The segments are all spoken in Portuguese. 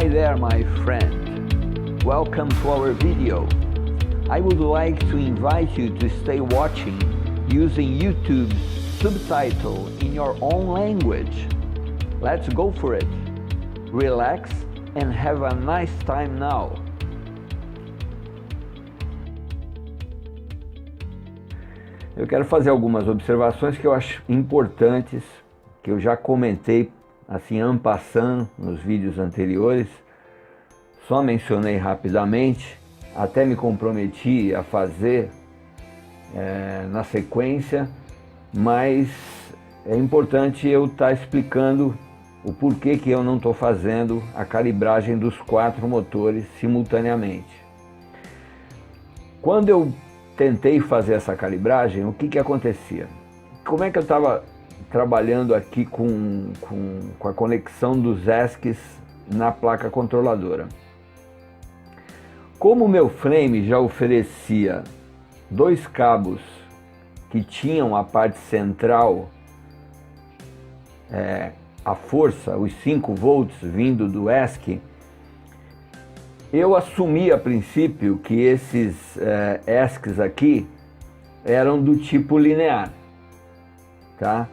Hi there, my friend. Welcome to our video. I would like to invite you to stay watching using YouTube's subtitle in your own language. Let's go for it. Relax and have a nice time now. Eu quero fazer algumas observações que eu acho importantes, que eu já comentei assim en passant nos vídeos anteriores, só mencionei rapidamente, até me comprometi a fazer na sequência, mas é importante eu estar explicando o porquê que eu não estou fazendo a calibragem dos 4 motores simultaneamente. Quando eu tentei fazer essa calibragem, o que acontecia? Como é que eu estava trabalhando aqui com a conexão dos ESCs na placa controladora? Como o meu frame já oferecia 2 cabos que tinham a parte central, a força, os 5 volts vindo do ESC, eu assumi a princípio que esses ESCs aqui eram do tipo linear, tá?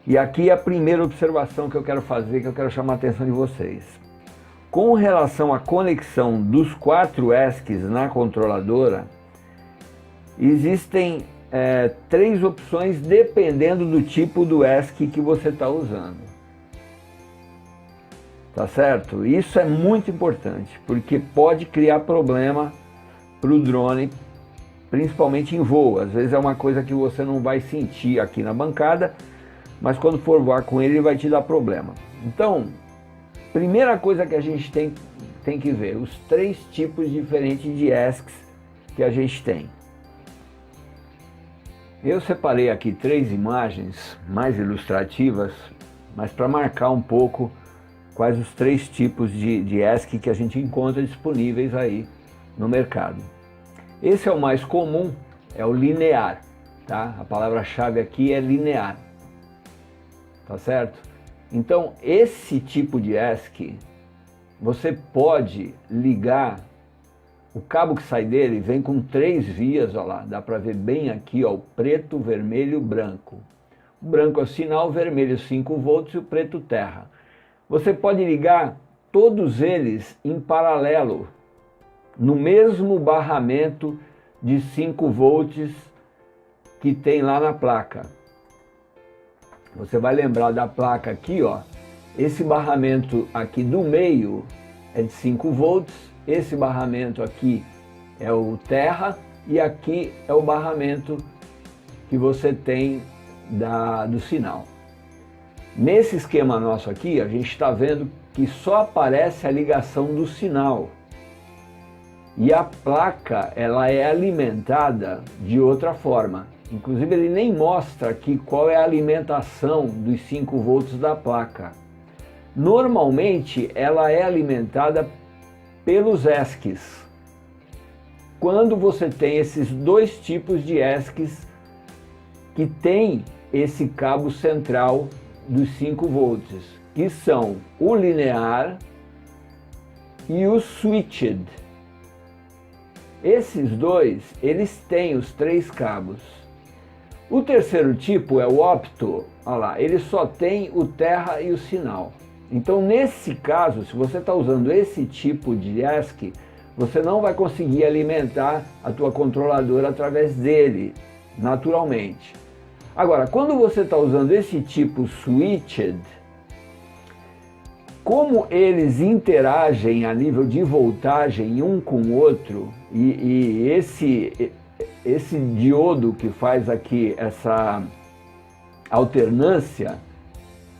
E aqui é a primeira observação que eu quero fazer, que eu quero chamar a atenção de vocês. Com relação à conexão dos 4 ESCs na controladora, existem 3 opções dependendo do tipo do ESC que você está usando. Tá certo? Isso é muito importante, porque pode criar problema para o drone, principalmente em voo. Às vezes é uma coisa que você não vai sentir aqui na bancada, mas quando for voar com ele vai te dar problema. Então, primeira coisa que a gente tem que ver, os 3 tipos diferentes de ESCs que a gente tem. Eu separei aqui 3 imagens mais ilustrativas, mas para marcar um pouco quais os 3 tipos de ESC que a gente encontra disponíveis aí no mercado. Esse é o mais comum, é o linear, tá? A palavra-chave aqui é linear, tá certo? Então, esse tipo de ESC, você pode ligar, o cabo que sai dele vem com 3 vias, ó lá, dá para ver bem aqui, ó, o preto, vermelho, branco. O branco é o sinal, o vermelho 5 volts e o preto terra. Você pode ligar todos eles em paralelo, no mesmo barramento de 5 volts que tem lá na placa. Você vai lembrar da placa aqui, ó, esse barramento aqui do meio é de 5 volts, esse barramento aqui é o terra e aqui é o barramento que você tem do sinal. Nesse esquema nosso aqui, a gente está vendo que só aparece a ligação do sinal. E a placa, ela é alimentada de outra forma. Inclusive, ele nem mostra aqui qual é a alimentação dos 5 volts da placa. Normalmente, ela é alimentada pelos ESCs. Quando você tem esses 2 tipos de ESCs que tem esse cabo central dos 5 volts, que são o linear e o switched. Esses 2, eles têm os 3 cabos. O terceiro tipo é o opto, olha lá, ele só tem o terra e o sinal. Então, nesse caso, se você está usando esse tipo de ESC, você não vai conseguir alimentar a tua controladora através dele, naturalmente. Agora, quando você está usando esse tipo switched, como eles interagem a nível de voltagem um com o outro, e esse diodo que faz aqui essa alternância,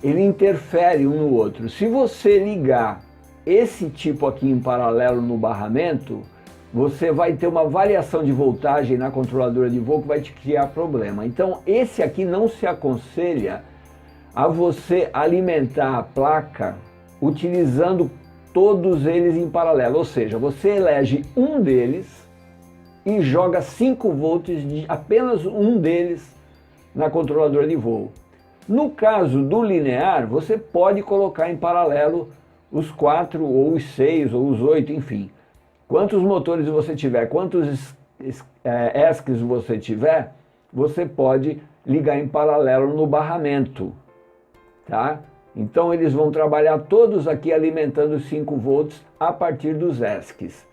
ele interfere um no outro. Se você ligar esse tipo aqui em paralelo no barramento, você vai ter uma variação de voltagem na controladora de voo que vai te criar problema. Então, esse aqui não se aconselha a você alimentar a placa utilizando todos eles em paralelo. Ou seja, você elege um deles e joga 5 volts de apenas um deles na controladora de voo. No caso do linear, você pode colocar em paralelo os 4 ou os 6 ou os 8, enfim. Quantos motores você tiver, quantos ESCs você tiver, você pode ligar em paralelo no barramento, tá? Então eles vão trabalhar todos aqui alimentando 5 volts a partir dos ESCs.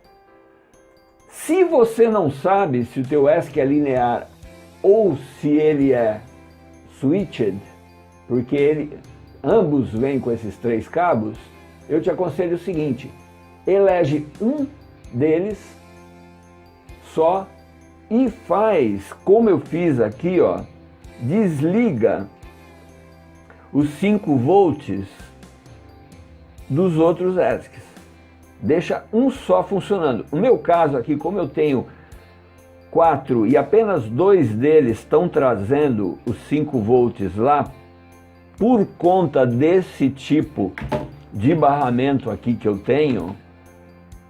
Se você não sabe se o teu ESC é linear ou se ele é switched, porque ambos vêm com esses 3 cabos, eu te aconselho o seguinte: elege um deles só e faz, como eu fiz aqui, ó, desliga os 5 volts dos outros ESCs. Deixa um só funcionando. No meu caso aqui, como eu tenho 4 e apenas 2 deles estão trazendo os 5 volts lá, por conta desse tipo de barramento aqui que eu tenho,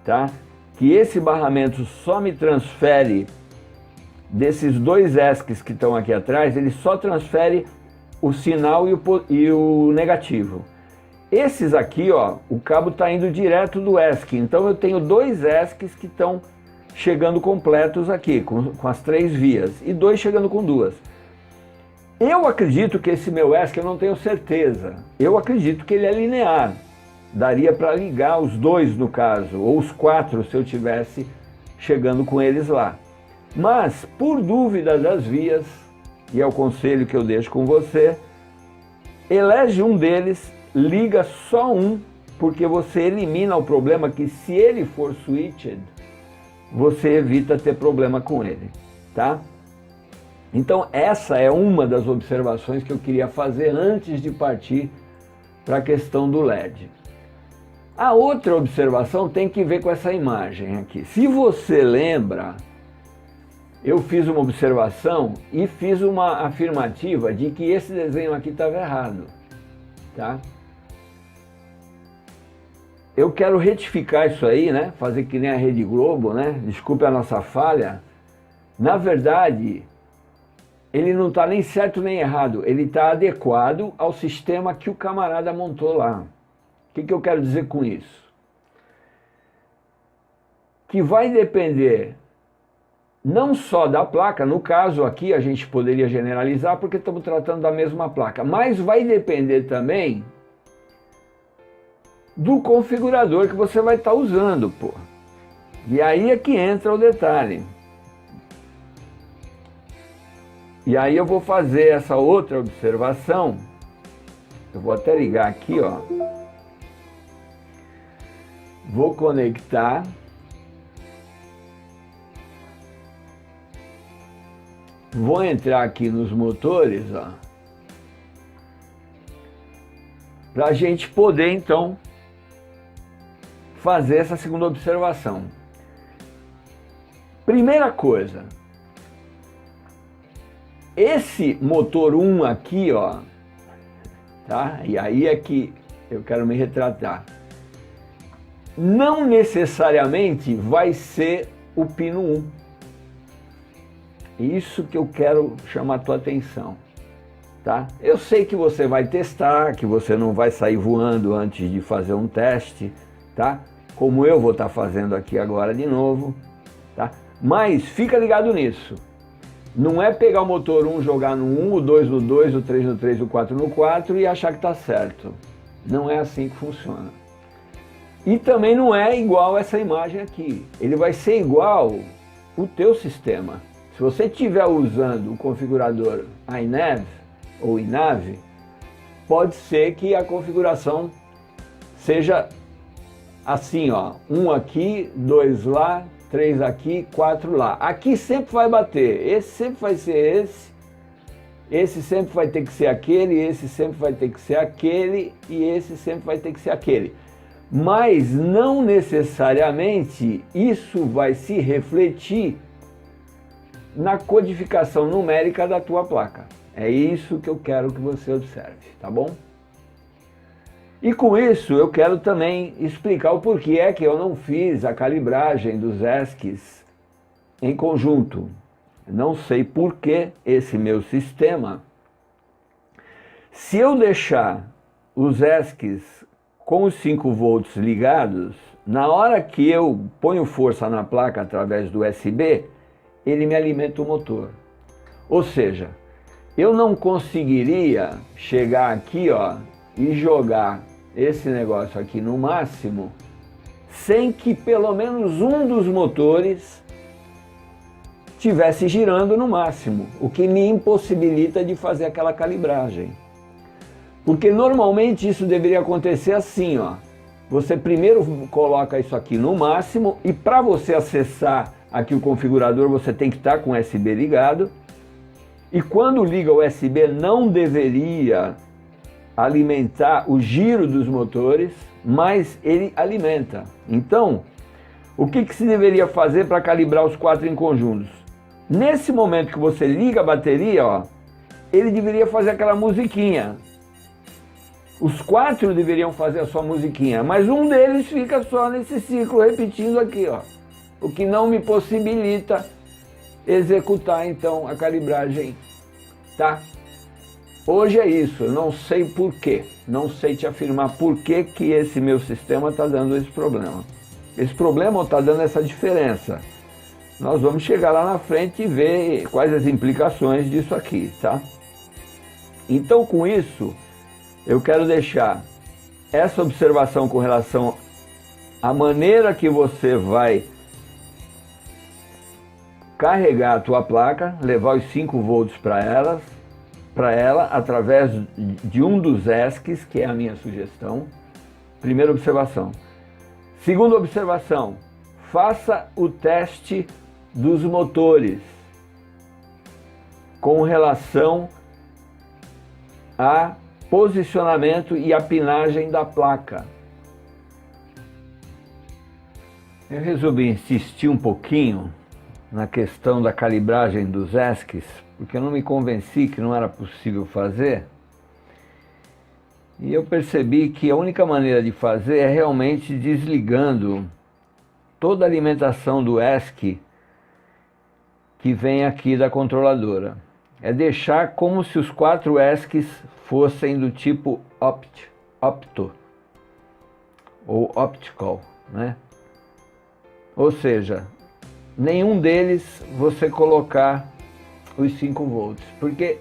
tá? Que esse barramento só me transfere desses 2 ESCs que estão aqui atrás, ele só transfere o sinal e o negativo. Esses aqui, ó, o cabo está indo direto do ESC, então eu tenho 2 ESCs que estão chegando completos aqui, com as 3 vias, e 2 chegando com 2. Eu acredito que esse meu ESC, eu não tenho certeza, eu acredito que ele é linear. Daria para ligar os 2 no caso, ou os 4 se eu tivesse chegando com eles lá. Mas, por dúvida das vias, e é o conselho que eu deixo com você, elege um deles, liga só um, porque você elimina o problema que se ele for switched, você evita ter problema com ele, tá? Então essa é uma das observações que eu queria fazer antes de partir para a questão do LED. A outra observação tem que ver com essa imagem aqui. Se você lembra, eu fiz uma observação e fiz uma afirmativa de que esse desenho aqui estava errado, tá? Eu quero retificar isso aí, né? Fazer que nem a Rede Globo, né? Desculpe a nossa falha. Na verdade, ele não está nem certo nem errado, ele está adequado ao sistema que o camarada montou lá. O que eu quero dizer com isso? Que vai depender não só da placa, no caso aqui a gente poderia generalizar porque estamos tratando da mesma placa, mas vai depender também do configurador que você vai estar usando, pô. E aí é que entra o detalhe. E aí eu vou fazer essa outra observação. Eu vou até ligar aqui, ó. Vou conectar. Vou entrar aqui nos motores, ó. Para a gente poder, então, fazer essa segunda observação. Primeira coisa. Esse motor 1 aqui, ó, tá? E aí é que eu quero me retratar. Não necessariamente vai ser o pino 1. Isso que eu quero chamar a tua atenção, tá? Eu sei que você vai testar, que você não vai sair voando antes de fazer um teste, tá? Como eu vou estar fazendo aqui agora de novo, tá? Mas fica ligado nisso. Não é pegar o motor 1, jogar no 1, o 2 no 2, o 3 no 3, o 4 no 4 e achar que está certo. Não é assim que funciona. E também não é igual essa imagem aqui. Ele vai ser igual o teu sistema. Se você estiver usando o configurador iNav ou iNav, pode ser que a configuração seja assim, ó, 1 aqui, 2 lá, 3 aqui, 4 lá. Aqui sempre vai bater, esse sempre vai ser esse sempre vai ter que ser aquele, esse sempre vai ter que ser aquele e esse sempre vai ter que ser aquele. Mas não necessariamente isso vai se refletir na codificação numérica da tua placa. É isso que eu quero que você observe, tá bom? E com isso eu quero também explicar o porquê é que eu não fiz a calibragem dos ESCs em conjunto. Não sei por que esse meu sistema, se eu deixar os ESCs com os 5 volts ligados, na hora que eu ponho força na placa através do USB, ele me alimenta o motor. Ou seja, eu não conseguiria chegar aqui, ó, e jogar esse negócio aqui no máximo, sem que pelo menos um dos motores estivesse girando no máximo, o que me impossibilita de fazer aquela calibragem. Porque normalmente isso deveria acontecer assim, ó. Você primeiro coloca isso aqui no máximo e para você acessar aqui o configurador você tem que estar com o USB ligado. E quando liga o USB não deveria alimentar o giro dos motores, mas ele alimenta. Então, o que se deveria fazer para calibrar os 4 em conjuntos? Nesse momento que você liga a bateria, ó, ele deveria fazer aquela musiquinha. Os 4 deveriam fazer a sua musiquinha, mas um deles fica só nesse ciclo repetindo aqui, ó, o que não me possibilita executar então a calibragem, tá? Hoje é isso, eu não sei porquê, não sei te afirmar por que que esse meu sistema está dando esse problema. Esse problema está dando essa diferença. Nós vamos chegar lá na frente e ver quais as implicações disso aqui, tá? Então com isso, eu quero deixar essa observação com relação à maneira que você vai carregar a tua placa, levar os 5 volts para ela através de um dos ESCs, que é a minha sugestão. Primeira observação. Segunda observação, faça o teste dos motores com relação a posicionamento e apinagem da placa. Eu resolvi insistir um pouquinho na questão da calibragem dos ESCs, porque eu não me convenci que não era possível fazer, e eu percebi que a única maneira de fazer é realmente desligando toda a alimentação do ESC que vem aqui da controladora. É deixar como se os 4 ESCs fossem do tipo opto ou optical, né? Ou seja, nenhum deles você colocar os 5 volts, porque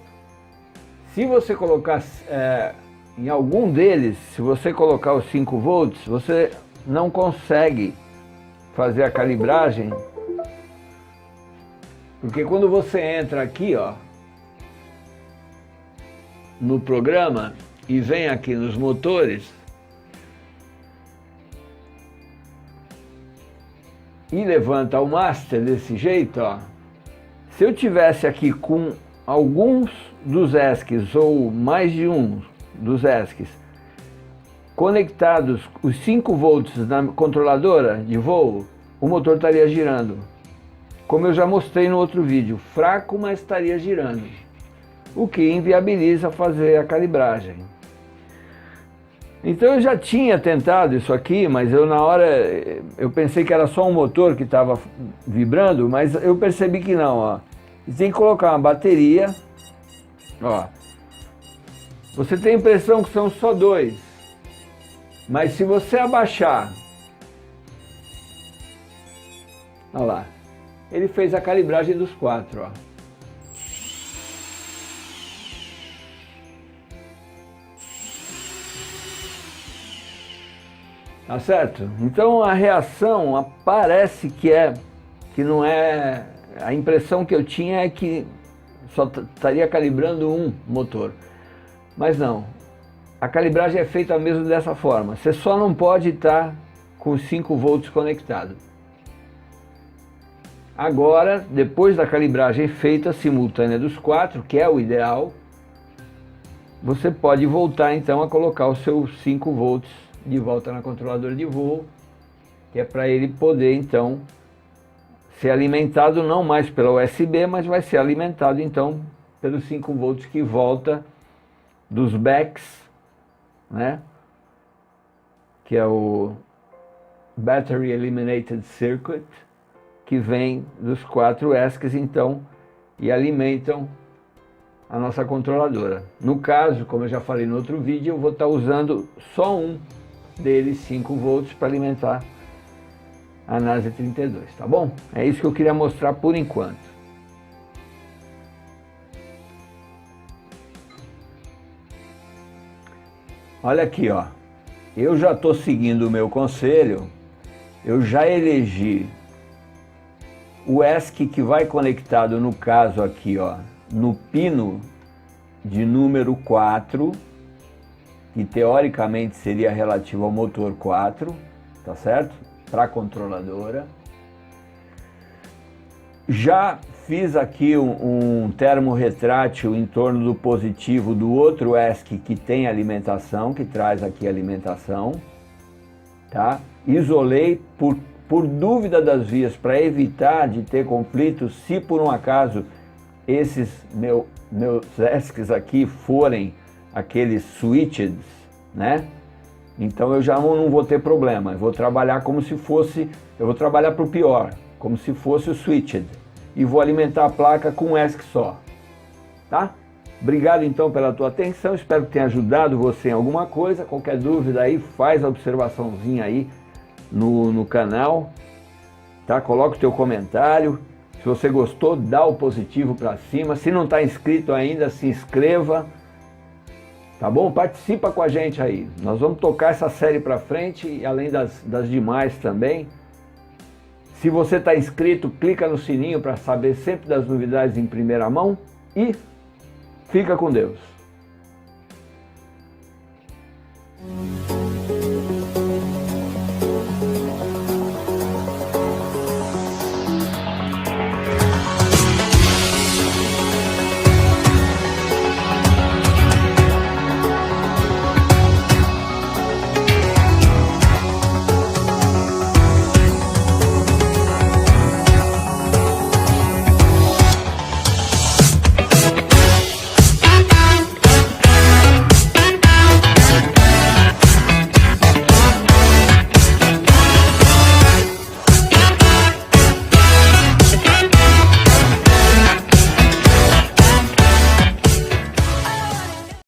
se você colocar em algum deles, se você colocar os 5 volts, você não consegue fazer a calibragem, porque quando você entra aqui, ó, no programa e vem aqui nos motores e levanta o master desse jeito, ó, se eu tivesse aqui com alguns dos ESCs ou mais de um dos ESCs conectados os 5 volts na controladora de voo, o motor estaria girando. Como eu já mostrei no outro vídeo, fraco, mas estaria girando, o que inviabiliza fazer a calibragem. Então eu já tinha tentado isso aqui, mas eu na hora eu pensei que era só um motor que estava vibrando, mas eu percebi que não, ó. Você tem que colocar uma bateria, ó. Você tem a impressão que são só 2, mas se você abaixar, olha lá, ele fez a calibragem dos 4, ó. Tá certo? Então a reação parece que não é... A impressão que eu tinha é que só estaria calibrando um motor. Mas não. A calibragem é feita mesmo dessa forma. Você só não pode estar com os 5 volts conectado. Agora, depois da calibragem feita simultânea dos 4, que é o ideal, você pode voltar então a colocar os seus 5 volts de volta na controladora de voo, que é para ele poder então ser alimentado não mais pela USB, mas vai ser alimentado então pelos 5 volts que volta dos backs, né? Que é o Battery Eliminated Circuit, que vem dos 4 ESCs então e alimentam a nossa controladora. No caso, como eu já falei no outro vídeo, eu vou estar usando só um dele 5 volts para alimentar a NASE 32, tá bom? É isso que eu queria mostrar por enquanto. Olha aqui, ó. Eu já estou seguindo o meu conselho, eu já elegi o ESC que vai conectado, no caso aqui, ó, no pino de número 4, que teoricamente seria relativo ao motor 4, tá certo? Para a controladora. Já fiz aqui um termo retrátil em torno do positivo do outro ESC que tem alimentação, que traz aqui alimentação, tá? Isolei por dúvida das vias, para evitar de ter conflitos, se por um acaso esses meus ESCs aqui forem aqueles switched, né? Então eu já não vou ter problema, eu vou trabalhar como se fosse, eu vou trabalhar para o pior, como se fosse o switched, e vou alimentar a placa com um ESC só, tá? Obrigado então pela tua atenção, espero que tenha ajudado você em alguma coisa. Qualquer dúvida aí, faz a observaçãozinha aí no canal, tá? Coloca o teu comentário, se você gostou, dá o positivo para cima, se não está inscrito ainda, se inscreva, tá bom? Participa com a gente aí, nós vamos tocar essa série para frente, e além das demais também. Se você está inscrito, clica no sininho para saber sempre das novidades em primeira mão e fica com Deus.